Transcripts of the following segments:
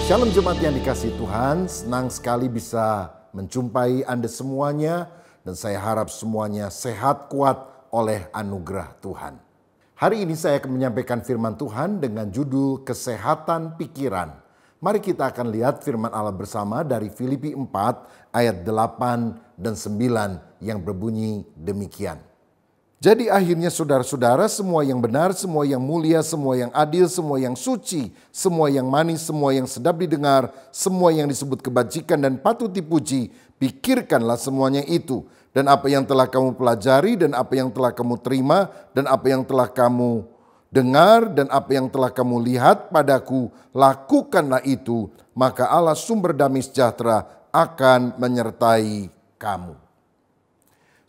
Shalom jemaat yang dikasihi Tuhan, senang sekali bisa menjumpai Anda semuanya dan saya harap semuanya sehat kuat oleh anugerah Tuhan. Hari ini saya akan menyampaikan firman Tuhan dengan judul Kesehatan Pikiran. Mari kita akan lihat firman Allah bersama dari Filipi 4 ayat 8 dan 9 yang berbunyi demikian. Jadi akhirnya saudara-saudara, semua yang benar, semua yang mulia, semua yang adil, semua yang suci, semua yang manis, semua yang sedap didengar, semua yang disebut kebajikan dan patut dipuji, pikirkanlah semuanya itu. Dan apa yang telah kamu pelajari, dan apa yang telah kamu terima, dan apa yang telah kamu dengar, dan apa yang telah kamu lihat padaku, lakukanlah itu, maka Allah sumber damai sejahtera akan menyertai kamu.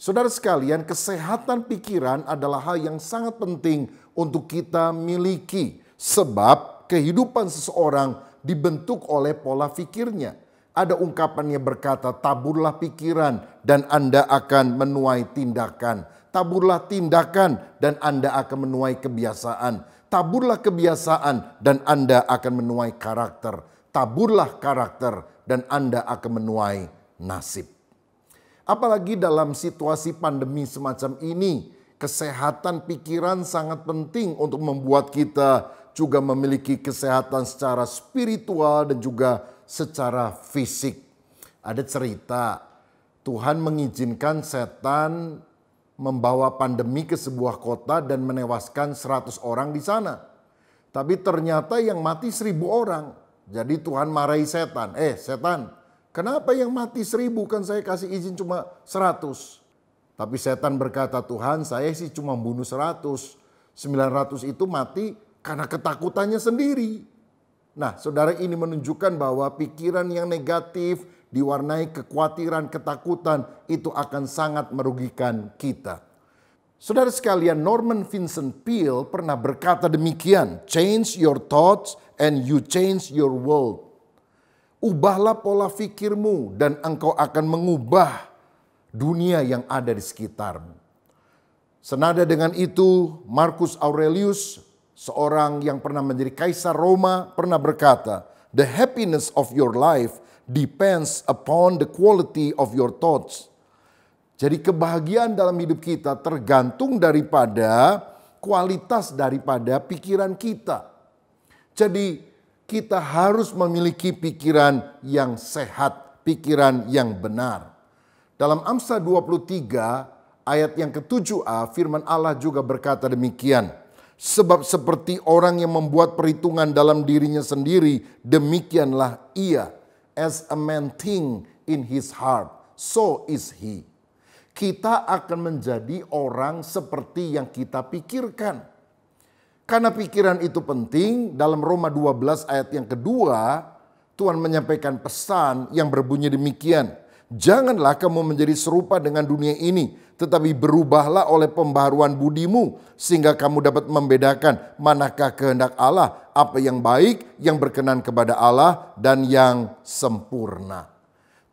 Saudara sekalian, kesehatan pikiran adalah hal yang sangat penting untuk kita miliki. Sebab kehidupan seseorang dibentuk oleh pola pikirnya. Ada ungkapan yang berkata, taburlah pikiran dan Anda akan menuai tindakan. Taburlah tindakan dan Anda akan menuai kebiasaan. Taburlah kebiasaan dan Anda akan menuai karakter. Taburlah karakter dan Anda akan menuai nasib. Apalagi dalam situasi pandemi semacam ini, kesehatan pikiran sangat penting untuk membuat kita juga memiliki kesehatan secara spiritual dan juga secara fisik. Ada cerita, Tuhan mengizinkan setan membawa pandemi ke sebuah kota dan menewaskan 100 orang di sana. Tapi ternyata yang mati 1000 orang. Jadi Tuhan marahi setan. Setan, kenapa yang mati 1000, kan saya kasih izin cuma 100. Tapi setan berkata, Tuhan saya sih cuma bunuh 100. 900 itu mati karena ketakutannya sendiri. Nah saudara, ini menunjukkan bahwa pikiran yang negatif diwarnai kekhawatiran, ketakutan itu akan sangat merugikan kita. Saudara sekalian, Norman Vincent Peale pernah berkata demikian, change your thoughts and you change your world. Ubahlah pola pikirmu dan engkau akan mengubah dunia yang ada di sekitarmu. Senada dengan itu, Marcus Aurelius, seorang yang pernah menjadi kaisar Roma, pernah berkata, the happiness of your life depends upon the quality of your thoughts. Jadi kebahagiaan dalam hidup kita tergantung daripada kualitas daripada pikiran kita. Jadi kita harus memiliki pikiran yang sehat, pikiran yang benar. Dalam Amsal 23 ayat yang ke-7a, firman Allah juga berkata demikian. Sebab seperti orang yang membuat perhitungan dalam dirinya sendiri, demikianlah ia. As a man think in his heart, so is he. Kita akan menjadi orang seperti yang kita pikirkan. Karena pikiran itu penting, dalam Roma 12 ayat yang kedua, Tuhan menyampaikan pesan yang berbunyi demikian. Janganlah kamu menjadi serupa dengan dunia ini, tetapi berubahlah oleh pembaharuan budimu, sehingga kamu dapat membedakan manakah kehendak Allah, apa yang baik, yang berkenan kepada Allah, dan yang sempurna.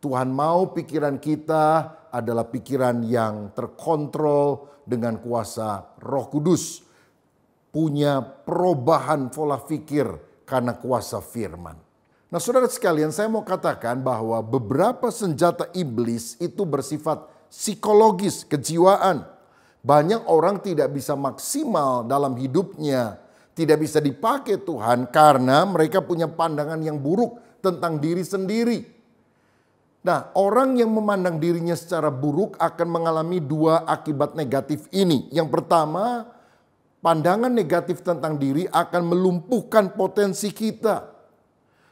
Tuhan mau pikiran kita adalah pikiran yang terkontrol dengan kuasa Roh Kudus. Punya perubahan pola pikir karena kuasa firman. Nah saudara sekalian, saya mau katakan bahwa beberapa senjata iblis itu bersifat psikologis, kejiwaan. Banyak orang tidak bisa maksimal dalam hidupnya, tidak bisa dipakai Tuhan karena mereka punya pandangan yang buruk tentang diri sendiri. Nah, orang yang memandang dirinya secara buruk akan mengalami dua akibat negatif ini. Yang pertama, pandangan negatif tentang diri akan melumpuhkan potensi kita.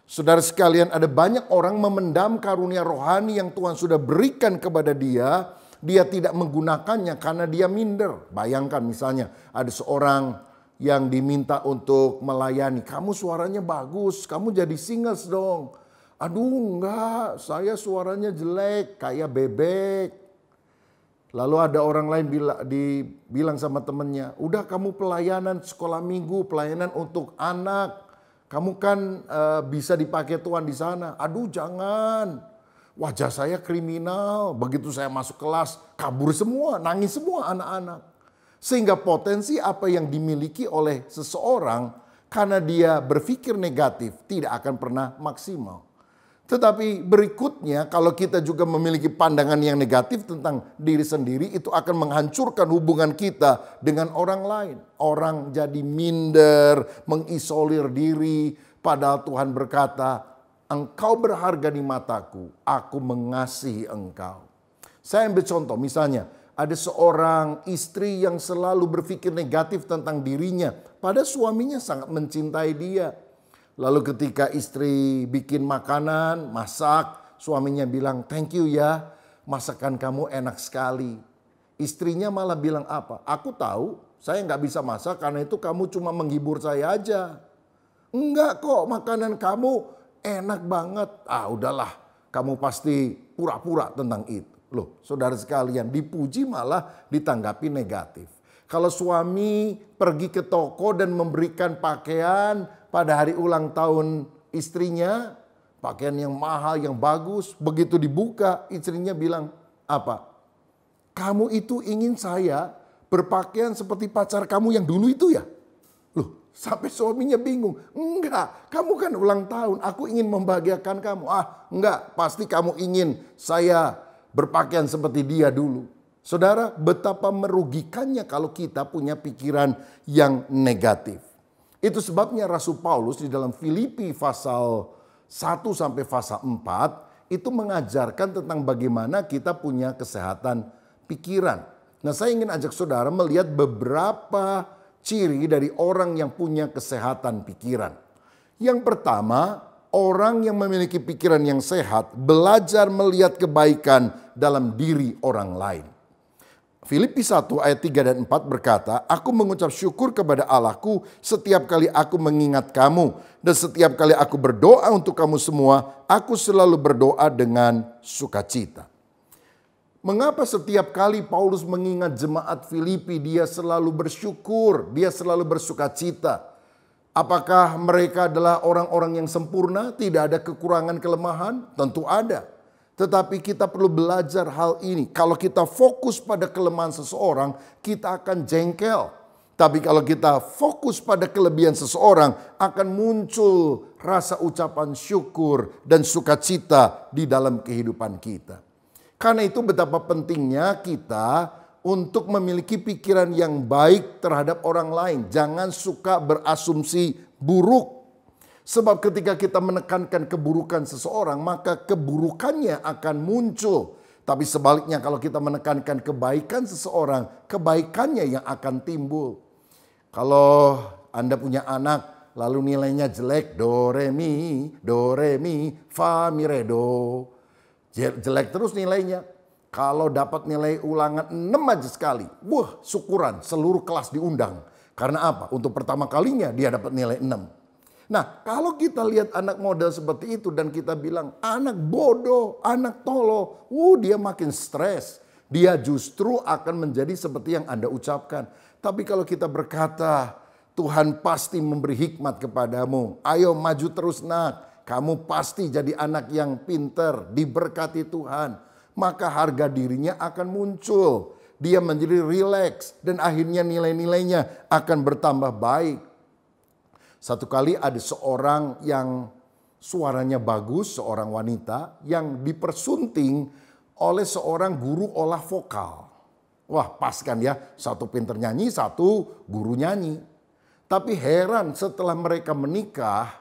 Saudara sekalian, ada banyak orang memendam karunia rohani yang Tuhan sudah berikan kepada dia. Dia tidak menggunakannya karena dia minder. Bayangkan misalnya ada seorang yang diminta untuk melayani. Kamu suaranya bagus, kamu jadi singers dong. Aduh enggak, saya suaranya jelek kayak bebek. Lalu ada orang lain bilang sama temannya, udah kamu pelayanan sekolah minggu, pelayanan untuk anak. Kamu kan bisa dipakai Tuhan di sana. Aduh jangan, wajah saya kriminal. Begitu saya masuk kelas, kabur semua, nangis semua anak-anak. Sehingga potensi apa yang dimiliki oleh seseorang Karena dia berpikir negatif, tidak akan pernah maksimal. Tetapi berikutnya, kalau kita juga memiliki pandangan yang negatif tentang diri sendiri, itu akan menghancurkan hubungan kita dengan orang lain. Orang jadi minder, mengisolir diri, padahal Tuhan berkata, engkau berharga di mataku, aku mengasihi engkau. Saya ambil contoh, misalnya ada seorang istri yang selalu berpikir negatif tentang dirinya, padahal suaminya sangat mencintai dia. Lalu ketika istri bikin makanan, masak, suaminya bilang, thank you ya, masakan kamu enak sekali. Istrinya malah bilang apa? Aku tahu, saya nggak bisa masak karena itu kamu cuma menghibur saya aja. Enggak kok, makanan kamu enak banget. Ah udahlah, kamu pasti pura-pura tentang itu. Loh, saudara sekalian, dipuji malah ditanggapi negatif. Kalau suami pergi ke toko dan memberikan pakaian pada hari ulang tahun istrinya, pakaian yang mahal, yang bagus, begitu dibuka, istrinya bilang, apa? Kamu itu ingin saya berpakaian seperti pacar kamu yang dulu itu ya? Loh, sampai suaminya bingung. Enggak, kamu kan ulang tahun, aku ingin membahagiakan kamu. Ah, enggak, pasti kamu ingin saya berpakaian seperti dia dulu. Saudara, betapa merugikannya kalau kita punya pikiran yang negatif. Itu sebabnya Rasul Paulus di dalam Filipi pasal 1 sampai pasal 4 itu mengajarkan tentang bagaimana kita punya kesehatan pikiran. Nah, saya ingin ajak saudara melihat beberapa ciri dari orang yang punya kesehatan pikiran. Yang pertama, orang yang memiliki pikiran yang sehat belajar melihat kebaikan dalam diri orang lain. Filipi 1 ayat 3 dan 4 berkata, aku mengucap syukur kepada Allahku setiap kali aku mengingat kamu. Dan setiap kali aku berdoa untuk kamu semua, aku selalu berdoa dengan sukacita. Mengapa setiap kali Paulus mengingat jemaat Filipi, dia selalu bersyukur, dia selalu bersukacita? Apakah mereka adalah orang-orang yang sempurna, tidak ada kekurangan kelemahan? Tentu ada. Tetapi kita perlu belajar hal ini. Kalau kita fokus pada kelemahan seseorang, kita akan jengkel. Tapi kalau kita fokus pada kelebihan seseorang, akan muncul rasa ucapan syukur dan sukacita di dalam kehidupan kita. Karena itu betapa pentingnya kita untuk memiliki pikiran yang baik terhadap orang lain. Jangan suka berasumsi buruk. Sebab ketika kita menekankan keburukan seseorang, maka keburukannya akan muncul. Tapi sebaliknya kalau kita menekankan kebaikan seseorang, kebaikannya yang akan timbul. Kalau Anda punya anak, lalu nilainya jelek, do, re, mi, fa, mi, re, do. Jelek terus nilainya. Kalau dapat nilai ulangan 6 aja sekali, wah syukuran, seluruh kelas diundang. Karena apa? Untuk pertama kalinya dia dapat nilai 6. Nah, kalau kita lihat anak model seperti itu dan kita bilang anak bodoh, anak tolol, dia makin stres. Dia justru akan menjadi seperti yang Anda ucapkan. Tapi kalau kita berkata, Tuhan pasti memberi hikmat kepadamu. Ayo maju terus nak, kamu pasti jadi anak yang pinter, diberkati Tuhan. Maka harga dirinya akan muncul. Dia menjadi rileks dan akhirnya nilai-nilainya akan bertambah baik. Satu kali ada seorang yang suaranya bagus, seorang wanita yang dipersunting oleh seorang guru olah vokal. Wah pas kan ya, satu pinter nyanyi, satu guru nyanyi. Tapi heran setelah mereka menikah,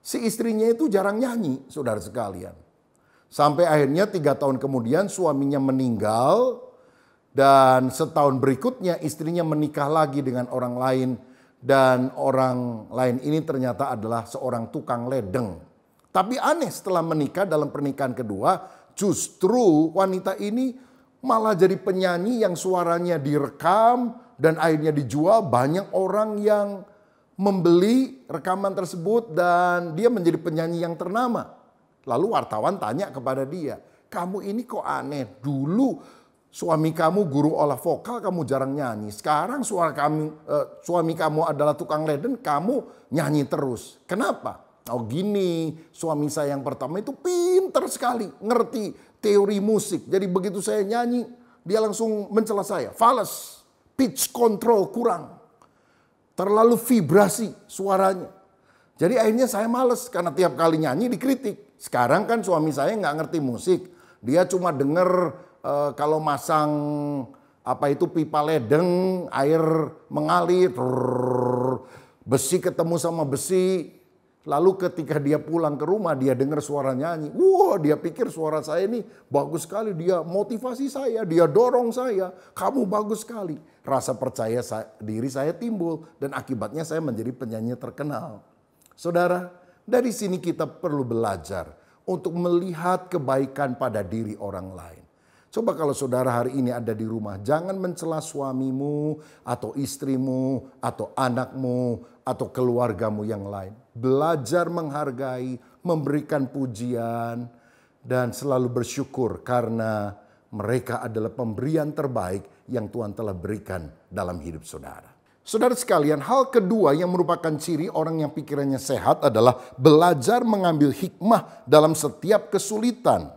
si istrinya itu jarang nyanyi, saudara sekalian. Sampai akhirnya 3 tahun kemudian suaminya meninggal dan setahun berikutnya istrinya menikah lagi dengan orang lain. Dan orang lain ini ternyata adalah seorang tukang ledeng. Tapi aneh setelah menikah dalam pernikahan kedua, justru wanita ini malah jadi penyanyi yang suaranya direkam dan akhirnya dijual. Banyak orang yang membeli rekaman tersebut dan dia menjadi penyanyi yang ternama. Lalu wartawan tanya kepada dia, kamu ini kok aneh, dulu suami kamu guru olah vokal, kamu jarang nyanyi. Sekarang suami kamu adalah tukang ledeng, kamu nyanyi terus. Kenapa? Oh gini, suami saya yang pertama itu pinter sekali, ngerti teori musik. Jadi begitu saya nyanyi, dia langsung mencela saya. Fals, pitch control kurang. Terlalu vibrasi suaranya. Jadi akhirnya saya males karena tiap kali nyanyi dikritik. Sekarang kan suami saya nggak ngerti musik. Dia cuma denger kalau masang pipa ledeng, air mengalir, besi ketemu sama besi. Lalu ketika dia pulang ke rumah, dia dengar suara nyanyi. Wah, dia pikir suara saya ini bagus sekali. Dia motivasi saya, dia dorong saya. Kamu bagus sekali. Rasa percaya diri saya timbul. Dan akibatnya saya menjadi penyanyi terkenal. Saudara, dari sini kita perlu belajar untuk melihat kebaikan pada diri orang lain. Coba kalau saudara hari ini ada di rumah, jangan mencela suamimu atau istrimu atau anakmu atau keluargamu yang lain. Belajar menghargai, memberikan pujian dan selalu bersyukur karena mereka adalah pemberian terbaik yang Tuhan telah berikan dalam hidup saudara. Saudara sekalian, hal kedua yang merupakan ciri orang yang pikirannya sehat adalah belajar mengambil hikmah dalam setiap kesulitan.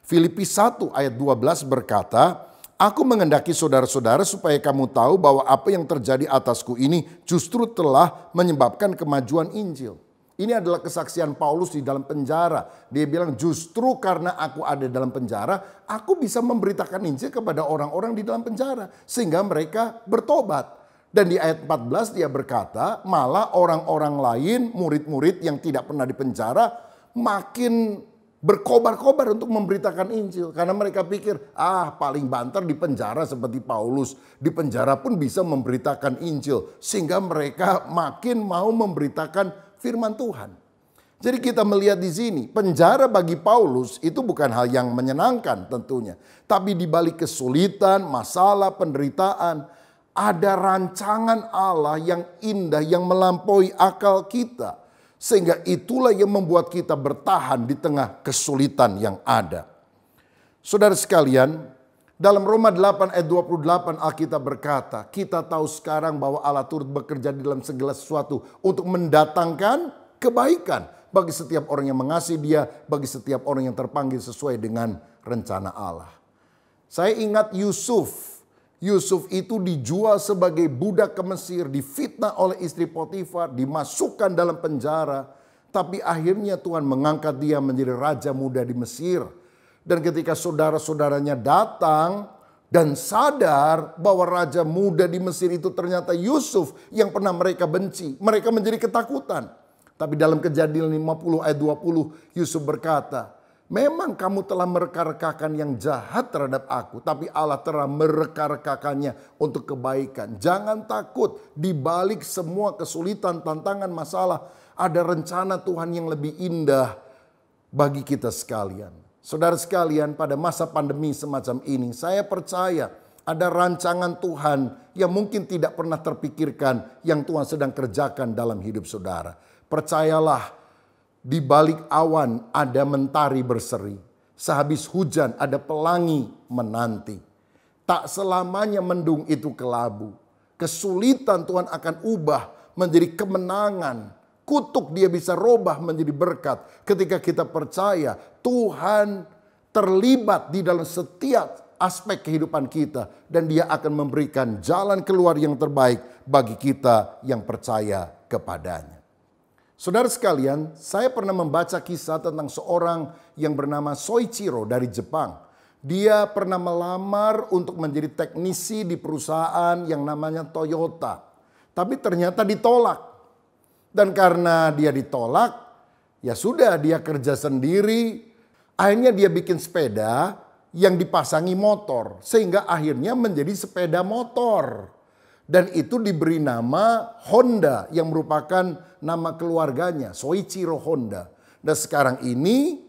Filipi 1 ayat 12 berkata, "Aku mengendaki saudara-saudara supaya kamu tahu bahwa apa yang terjadi atasku ini justru telah menyebabkan kemajuan Injil." Ini adalah kesaksian Paulus di dalam penjara. Dia bilang justru karena aku ada dalam penjara, aku bisa memberitakan Injil kepada orang-orang di dalam penjara. Sehingga mereka bertobat. Dan di ayat 14 dia berkata, malah orang-orang lain, murid-murid yang tidak pernah di penjara, makin berkobar-kobar untuk memberitakan Injil. Karena mereka pikir, paling banter di penjara seperti Paulus. Di penjara pun bisa memberitakan Injil. Sehingga mereka makin mau memberitakan firman Tuhan. Jadi kita melihat di sini, penjara bagi Paulus itu bukan hal yang menyenangkan tentunya. Tapi di balik kesulitan, masalah, penderitaan, ada rancangan Allah yang indah yang melampaui akal kita. Sehingga itulah yang membuat kita bertahan di tengah kesulitan yang ada. Saudara sekalian, dalam Roma 8 ayat 28 Alkitab berkata, kita tahu sekarang bahwa Allah turut bekerja di dalam segala sesuatu untuk mendatangkan kebaikan bagi setiap orang yang mengasihi Dia, bagi setiap orang yang terpanggil sesuai dengan rencana Allah. Saya ingat Yusuf. Yusuf itu dijual sebagai budak ke Mesir, difitnah oleh istri Potifar, dimasukkan dalam penjara. Tapi akhirnya Tuhan mengangkat dia menjadi raja muda di Mesir. Dan ketika saudara-saudaranya datang dan sadar bahwa raja muda di Mesir itu ternyata Yusuf yang pernah mereka benci, mereka menjadi ketakutan. Tapi dalam Kejadian 50 ayat 20 Yusuf berkata, memang kamu telah mereka-rekakan yang jahat terhadap aku, tapi Allah telah mereka-rekakannya untuk kebaikan. Jangan takut, di balik semua kesulitan, tantangan, masalah, ada rencana Tuhan yang lebih indah bagi kita sekalian. Saudara sekalian, pada masa pandemi semacam ini, saya percaya ada rancangan Tuhan yang mungkin tidak pernah terpikirkan yang Tuhan sedang kerjakan dalam hidup saudara. Percayalah, di balik awan ada mentari berseri. Sehabis hujan ada pelangi menanti. Tak selamanya mendung itu kelabu. Kesulitan Tuhan akan ubah menjadi kemenangan. Kutuk dia bisa robah menjadi berkat. Ketika kita percaya Tuhan terlibat di dalam setiap aspek kehidupan kita. Dan dia akan memberikan jalan keluar yang terbaik bagi kita yang percaya kepadanya. Saudara sekalian, saya pernah membaca kisah tentang seorang yang bernama Soichiro dari Jepang. Dia pernah melamar untuk menjadi teknisi di perusahaan yang namanya Toyota. Tapi ternyata ditolak. Dan karena dia ditolak, ya sudah dia kerja sendiri. Akhirnya dia bikin sepeda yang dipasangi motor. Sehingga akhirnya menjadi sepeda motor. Dan itu diberi nama Honda yang merupakan nama keluarganya, Soichiro Honda. Dan sekarang ini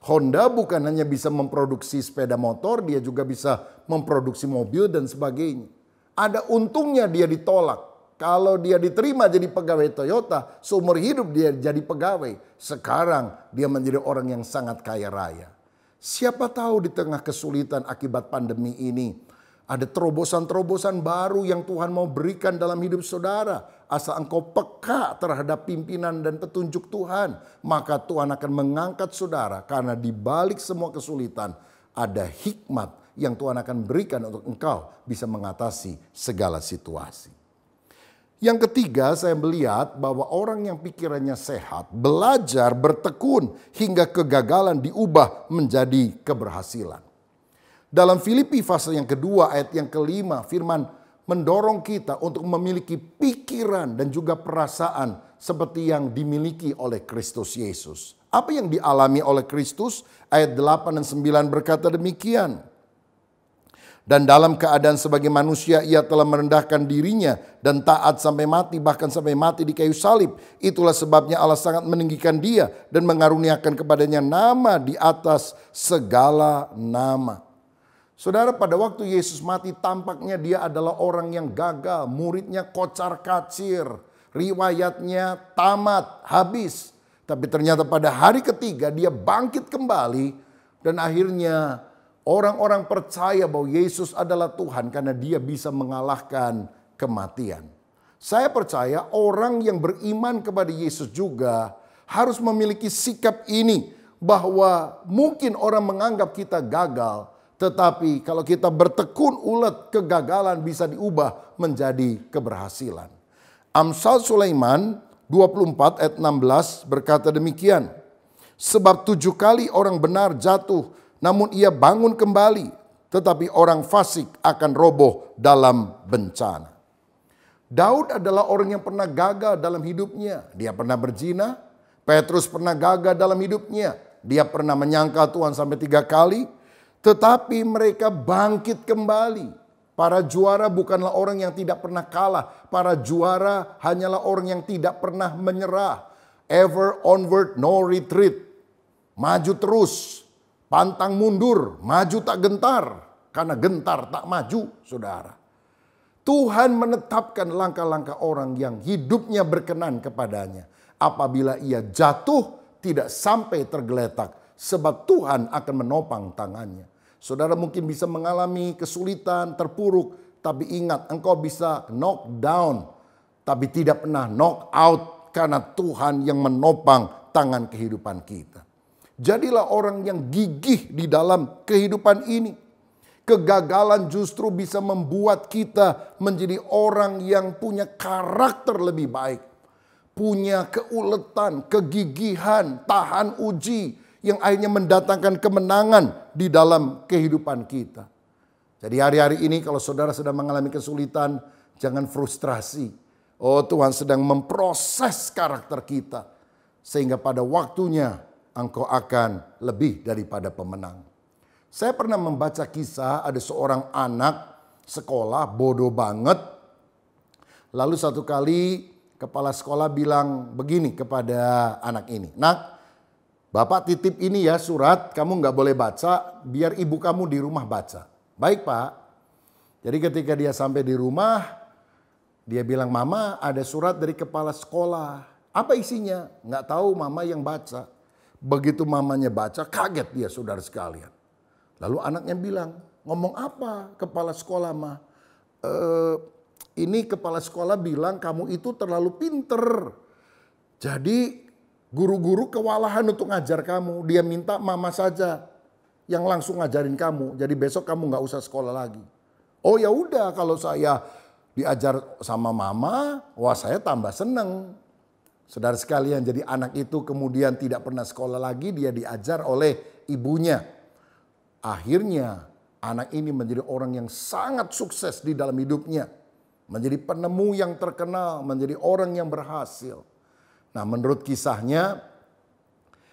Honda bukan hanya bisa memproduksi sepeda motor, dia juga bisa memproduksi mobil dan sebagainya. Ada untungnya dia ditolak. Kalau dia diterima jadi pegawai Toyota, seumur hidup dia jadi pegawai. Sekarang dia menjadi orang yang sangat kaya raya. Siapa tahu di tengah kesulitan akibat pandemi ini, ada terobosan-terobosan baru yang Tuhan mau berikan dalam hidup saudara. Asal engkau peka terhadap pimpinan dan petunjuk Tuhan, maka Tuhan akan mengangkat saudara. Karena di balik semua kesulitan ada hikmat yang Tuhan akan berikan untuk engkau bisa mengatasi segala situasi. Yang ketiga, saya melihat bahwa orang yang pikirannya sehat belajar bertekun hingga kegagalan diubah menjadi keberhasilan. Dalam Filipi pasal yang kedua ayat yang kelima, firman mendorong kita untuk memiliki pikiran dan juga perasaan seperti yang dimiliki oleh Kristus Yesus. Apa yang dialami oleh Kristus? Ayat 8 dan 9 berkata demikian. Dan dalam keadaan sebagai manusia ia telah merendahkan dirinya dan taat sampai mati, bahkan sampai mati di kayu salib. Itulah sebabnya Allah sangat meninggikan dia dan mengaruniakan kepadanya nama di atas segala nama. Saudara, pada waktu Yesus mati tampaknya dia adalah orang yang gagal, muridnya kocar-kacir, riwayatnya tamat, habis. Tapi ternyata pada hari ketiga dia bangkit kembali dan akhirnya orang-orang percaya bahwa Yesus adalah Tuhan karena dia bisa mengalahkan kematian. Saya percaya orang yang beriman kepada Yesus juga harus memiliki sikap ini. Bahwa mungkin orang menganggap kita gagal. Tetapi kalau kita bertekun ulet, kegagalan bisa diubah menjadi keberhasilan. Amsal Sulaiman 24 ayat 16 berkata demikian. Sebab 7 kali orang benar jatuh, namun ia bangun kembali, tetapi orang fasik akan roboh dalam bencana. Daud adalah orang yang pernah gagal dalam hidupnya. Dia pernah berzina. Petrus pernah gagal dalam hidupnya. Dia pernah menyangkal Tuhan sampai 3 kali. Tetapi mereka bangkit kembali. Para juara bukanlah orang yang tidak pernah kalah. Para juara hanyalah orang yang tidak pernah menyerah. Ever onward, no retreat. Maju terus. Pantang mundur, maju tak gentar. Karena gentar tak maju, saudara. Tuhan menetapkan langkah-langkah orang yang hidupnya berkenan kepadanya. Apabila ia jatuh, tidak sampai tergeletak. Sebab Tuhan akan menopang tangannya. Saudara mungkin bisa mengalami kesulitan, terpuruk. Tapi ingat, engkau bisa knock down. Tapi tidak pernah knock out. Karena Tuhan yang menopang tangan kehidupan kita. Jadilah orang yang gigih di dalam kehidupan ini. Kegagalan justru bisa membuat kita menjadi orang yang punya karakter lebih baik. Punya keuletan, kegigihan, tahan uji. Yang akhirnya mendatangkan kemenangan di dalam kehidupan kita. Jadi hari-hari ini kalau saudara sedang mengalami kesulitan, jangan frustrasi. Oh, Tuhan sedang memproses karakter kita. Sehingga pada waktunya engkau akan lebih daripada pemenang. Saya pernah membaca kisah ada seorang anak sekolah bodoh banget. Lalu satu kali kepala sekolah bilang begini kepada anak ini. Nak, Bapak titip ini ya surat, kamu nggak boleh baca, biar ibu kamu di rumah baca. Baik Pak. Jadi ketika dia sampai di rumah, dia bilang, Mama ada surat dari kepala sekolah. Apa isinya? Nggak tahu, Mama yang baca. Begitu mamanya baca, kaget dia saudara sekalian. Lalu anaknya bilang, ngomong apa kepala sekolah mah? Ini kepala sekolah bilang kamu itu terlalu pinter. Jadi guru-guru kewalahan untuk ngajar kamu. Dia minta mama saja yang langsung ngajarin kamu. Jadi besok kamu nggak usah sekolah lagi. Oh ya udah, kalau saya diajar sama mama, wah saya tambah seneng. Saudara sekalian, jadi anak itu kemudian tidak pernah sekolah lagi, dia diajar oleh ibunya. Akhirnya anak ini menjadi orang yang sangat sukses di dalam hidupnya. Menjadi penemu yang terkenal, menjadi orang yang berhasil. Nah, menurut kisahnya,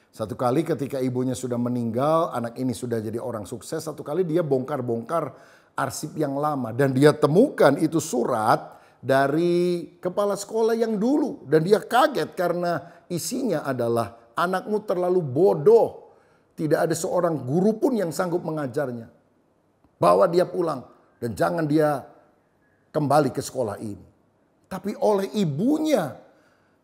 satu kali ketika ibunya sudah meninggal, anak ini sudah jadi orang sukses. Satu kali dia bongkar-bongkar arsip yang lama. Dan dia temukan itu surat dari kepala sekolah yang dulu. Dan dia kaget karena isinya adalah anakmu terlalu bodoh. Tidak ada seorang guru pun yang sanggup mengajarnya. Bawa dia pulang dan jangan dia kembali ke sekolah ini. Tapi oleh ibunya,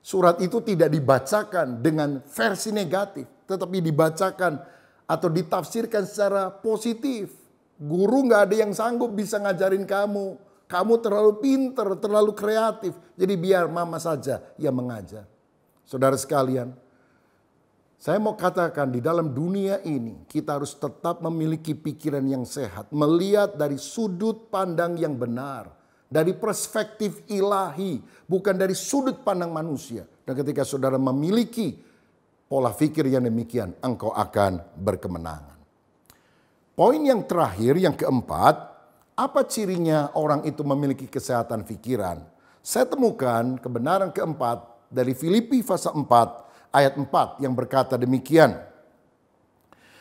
surat itu tidak dibacakan dengan versi negatif, tetapi dibacakan atau ditafsirkan secara positif. Guru nggak ada yang sanggup bisa ngajarin kamu. Kamu terlalu pinter, terlalu kreatif. Jadi biar mama saja yang mengajar. Saudara sekalian, saya mau katakan di dalam dunia ini kita harus tetap memiliki pikiran yang sehat. Melihat dari sudut pandang yang benar. dari perspektif ilahi, bukan dari sudut pandang manusia. Dan ketika saudara memiliki pola pikir yang demikian, engkau akan berkemenangan. Poin yang terakhir, yang keempat, apa cirinya orang itu memiliki kesehatan pikiran? Saya temukan kebenaran keempat dari Filipi pasal 4 ayat 4 yang berkata demikian.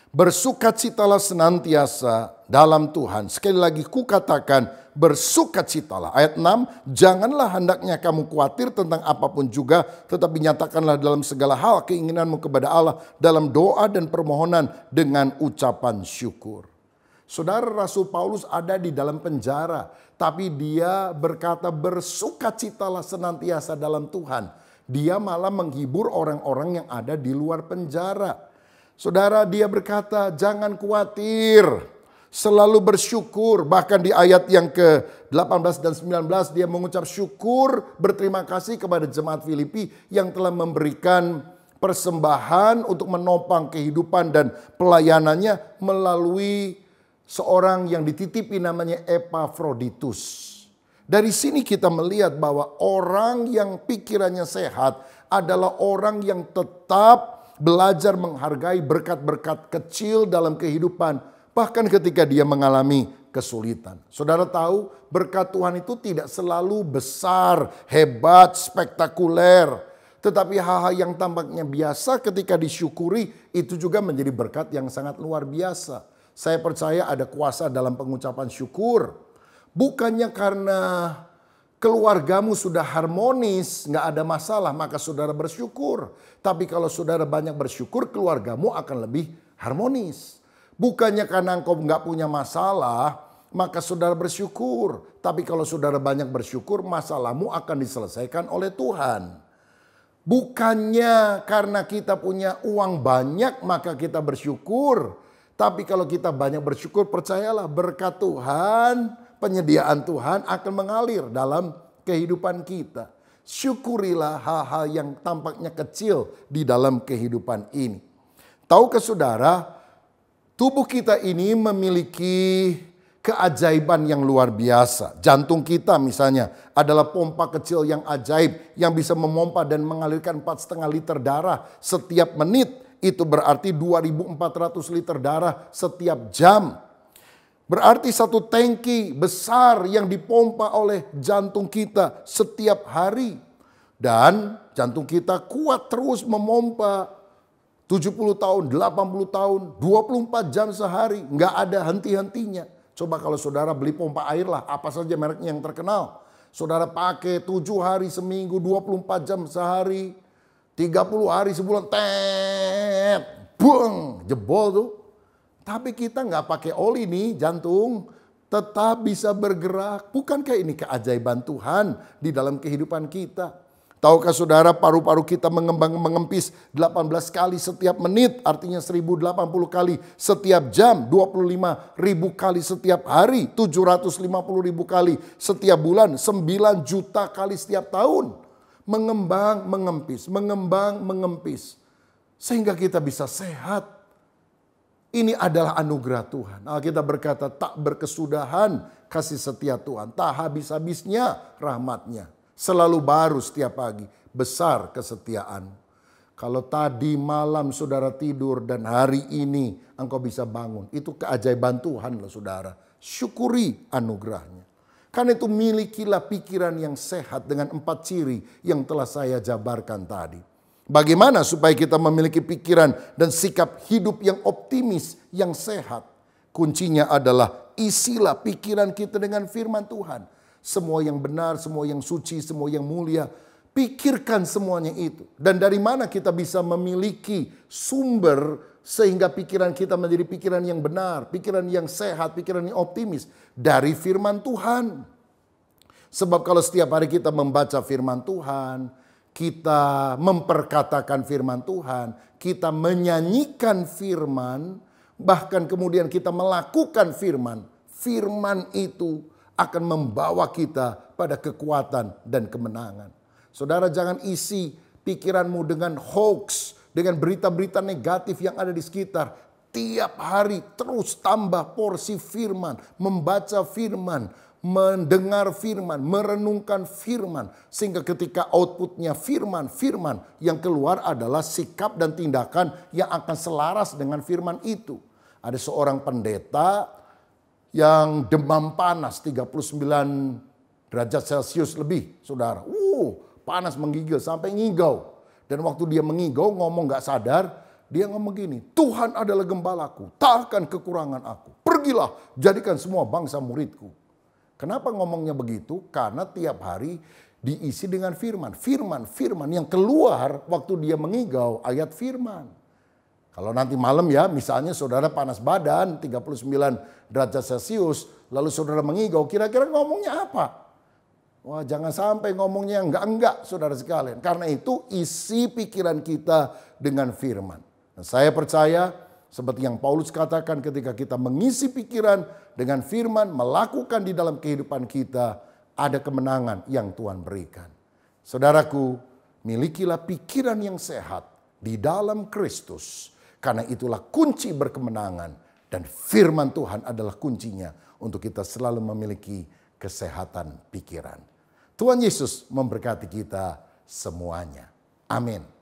Bersukacitalah senantiasa dalam Tuhan. Sekali lagi kukatakan bersukacitalah. Ayat 6, janganlah hendaknya kamu khawatir tentang apapun juga, tetapi nyatakanlah dalam segala hal keinginanmu kepada Allah dalam doa dan permohonan dengan ucapan syukur. Saudara, Rasul Paulus ada di dalam penjara, tapi dia berkata bersukacitalah senantiasa dalam Tuhan. Dia malah menghibur orang-orang yang ada di luar penjara. Saudara, dia berkata jangan khawatir, selalu bersyukur. Bahkan di ayat yang ke-18 dan 19 dia mengucap syukur, berterima kasih kepada jemaat Filipi yang telah memberikan persembahan untuk menopang kehidupan dan pelayanannya melalui seorang yang dititipi namanya Epafroditus. Dari sini kita melihat bahwa orang yang pikirannya sehat adalah orang yang tetap belajar menghargai berkat-berkat kecil dalam kehidupan, bahkan ketika dia mengalami kesulitan. Saudara tahu, berkat Tuhan itu tidak selalu besar, hebat, spektakuler. Tetapi hal-hal yang tampaknya biasa ketika disyukuri itu juga menjadi berkat yang sangat luar biasa. Saya percaya ada kuasa dalam pengucapan syukur. Bukannya karena keluargamu sudah harmonis, nggak ada masalah, maka saudara bersyukur. Tapi kalau saudara banyak bersyukur, keluargamu akan lebih harmonis. Bukannya karena engkau nggak punya masalah, maka saudara bersyukur. Tapi kalau saudara banyak bersyukur, masalahmu akan diselesaikan oleh Tuhan. Bukannya karena kita punya uang banyak, maka kita bersyukur. Tapi kalau kita banyak bersyukur, percayalah berkat Tuhan, penyediaan Tuhan akan mengalir dalam kehidupan kita. Syukurilah hal-hal yang tampaknya kecil di dalam kehidupan ini. Tahukah saudara, tubuh kita ini memiliki keajaiban yang luar biasa. Jantung kita misalnya adalah pompa kecil yang ajaib yang bisa memompa dan mengalirkan 4,5 liter darah setiap menit. Itu berarti 2.400 liter darah setiap jam. Berarti satu tangki besar yang dipompa oleh jantung kita setiap hari. Dan jantung kita kuat terus memompa 70 tahun, 80 tahun, 24 jam sehari. Nggak ada henti-hentinya. Coba kalau saudara beli pompa air lah, apa saja mereknya yang terkenal. Saudara pakai 7 hari seminggu, 24 jam sehari, 30 hari sebulan, bung, jebol tuh. Tapi kita nggak pakai oli nih, jantung tetap bisa bergerak. Bukankah ini keajaiban Tuhan di dalam kehidupan kita? Tahukah saudara, paru-paru kita mengembang-mengempis 18 kali setiap menit, artinya 1080 kali setiap jam, 25.000 kali setiap hari, 750.000 kali setiap bulan, 9 juta kali setiap tahun. Mengembang-mengempis, mengembang-mengempis. Sehingga kita bisa sehat. Ini adalah anugerah Tuhan. Alkitab berkata tak berkesudahan kasih setia Tuhan. Tak habis-habisnya rahmatnya. Selalu baru setiap pagi. Besar kesetiaan. Kalau tadi malam saudara tidur dan hari ini engkau bisa bangun. Itu keajaiban Tuhan loh saudara. Syukuri anugerahnya. Karena itu milikilah pikiran yang sehat dengan 4 ciri yang telah saya jabarkan tadi. Bagaimana supaya kita memiliki pikiran dan sikap hidup yang optimis, yang sehat? Kuncinya adalah isilah pikiran kita dengan firman Tuhan. Semua yang benar, semua yang suci, semua yang mulia. Pikirkan semuanya itu. Dan dari mana kita bisa memiliki sumber sehingga pikiran kita menjadi pikiran yang benar, pikiran yang sehat, pikiran yang optimis? Dari firman Tuhan. Sebab kalau setiap hari kita membaca firman Tuhan, kita memperkatakan firman Tuhan, kita menyanyikan firman, bahkan kemudian kita melakukan firman. Firman itu akan membawa kita pada kekuatan dan kemenangan. Saudara, jangan isi pikiranmu dengan hoax, dengan berita-berita negatif yang ada di sekitar. Tiap hari terus tambah porsi firman, membaca firman, mendengar firman, merenungkan firman. Sehingga ketika outputnya firman yang keluar adalah sikap dan tindakan yang akan selaras dengan firman itu. Ada seorang pendeta yang demam panas 39 derajat Celcius lebih, saudara. Panas menggigil sampai ngigau. Dan waktu dia mengigau ngomong gak sadar, dia ngomong gini, Tuhan adalah gembalaku, tak akan kekurangan aku. Pergilah, jadikan semua bangsa muridku. Kenapa ngomongnya begitu? Karena tiap hari diisi dengan firman. Firman yang keluar waktu dia mengigau ayat firman. Kalau nanti malam ya, misalnya saudara panas badan 39 derajat Celcius, lalu saudara mengigau, kira-kira ngomongnya apa? Wah, jangan sampai ngomongnya enggak saudara sekalian. Karena itu isi pikiran kita dengan firman. Dan saya percaya seperti yang Paulus katakan, ketika kita mengisi pikiran dengan firman, melakukan di dalam kehidupan kita, ada kemenangan yang Tuhan berikan. Saudaraku, milikilah pikiran yang sehat di dalam Kristus. Karena itulah kunci berkemenangan. Dan firman Tuhan adalah kuncinya untuk kita selalu memiliki kesehatan pikiran. Tuhan Yesus memberkati kita semuanya. Amin.